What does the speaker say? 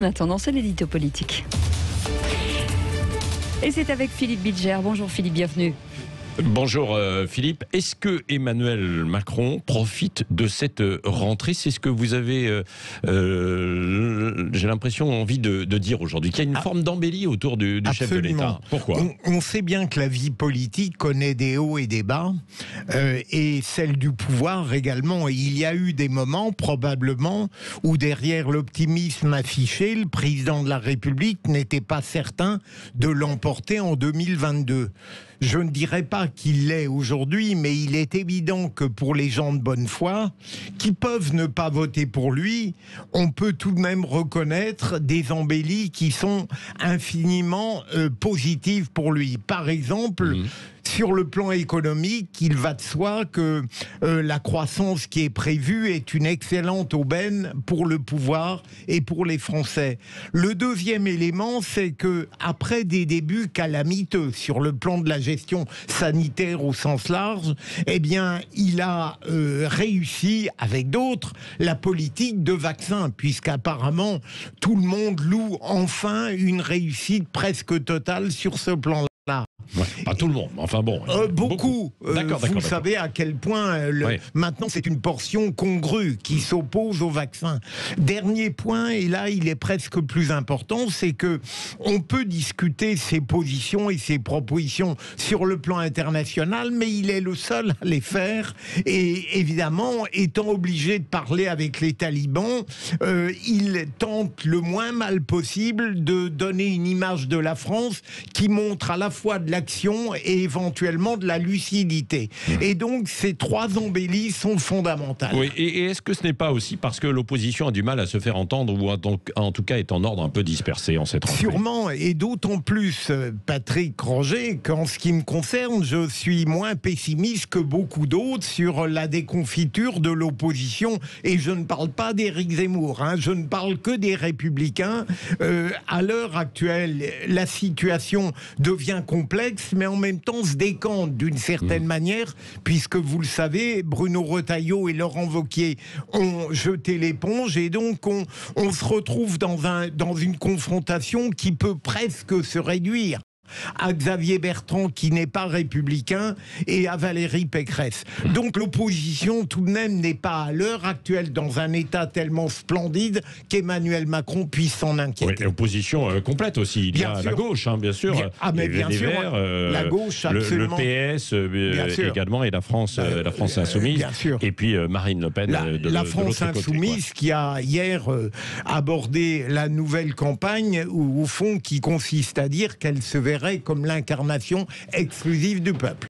En attendant, c'est l'édito politique. Et c'est avec Philippe Bilger. Bonjour Philippe, bienvenue. Bonjour Philippe. Est-ce que Emmanuel Macron profite de cette rentrée? C'est ce que vous avez, j'ai l'impression, envie de dire aujourd'hui, qu'il y a une forme d'embellie autour du chef de l'État. Pourquoi? On sait bien que la vie politique connaît des hauts et des bas, et celle du pouvoir également. Et il y a eu des moments, probablement, où derrière l'optimisme affiché, le président de la République n'était pas certain de l'emporter en 2022. Je ne dirais pas qu'il l'est aujourd'hui, mais il est évident que pour les gens de bonne foi, qui peuvent ne pas voter pour lui, on peut tout de même reconnaître des embellies qui sont infiniment positives pour lui. Par exemple, sur le plan économique, il va de soi que la croissance qui est prévue est une excellente aubaine pour le pouvoir et pour les Français. Le deuxième élément, c'est que après des débuts calamiteux sur le plan de la gestion sanitaire au sens large, eh bien, il a réussi avec d'autres la politique de vaccin, puisqu'apparemment tout le monde loue enfin une réussite presque totale sur ce plan-là. Ouais, pas tout le monde, enfin bon. Beaucoup. Vous savez à quel point Oui. maintenant c'est une portion congrue qui s'oppose au vaccin. Dernier point, et là il est presque plus important, c'est que on peut discuter ses positions et ses propositions sur le plan international, mais il est le seul à les faire. Et évidemment, étant obligé de parler avec les talibans, il tente le moins mal possible de donner une image de la France qui montre à la fois de l'action et éventuellement de la lucidité. Et donc, ces trois embellies sont fondamentales. Oui, et est-ce que ce n'est pas aussi parce que l'opposition a du mal à se faire entendre, ou en tout cas est en ordre un peu dispersé en cette rentrée? Sûrement, et d'autant plus, Patrick Roger, qu'en ce qui me concerne, je suis moins pessimiste que beaucoup d'autres sur la déconfiture de l'opposition, et je ne parle pas d'Éric Zemmour, je ne parle que des Républicains. À l'heure actuelle, la situation devient complexe, mais en même temps se décante d'une certaine manière, puisque vous le savez, Bruno Retailleau et Laurent Wauquiez ont jeté l'éponge, et donc on se retrouve dans une confrontation qui peut presque se réduire à Xavier Bertrand, qui n'est pas républicain, et à Valérie Pécresse. Donc l'opposition, tout de même, n'est pas à l'heure actuelle dans un état tellement splendide qu'Emmanuel Macron puisse s'en inquiéter. Oui, l'opposition complète aussi. Il y a la gauche, bien sûr. Mais bien sûr, Verts, la gauche, absolument. Le PS également, et la France insoumise. Bien sûr. Et puis Marine Le Pen la France insoumise, qui a hier abordé la nouvelle campagne, au fond, qui consiste à dire qu'elle se verrait comme l'incarnation exclusive du peuple.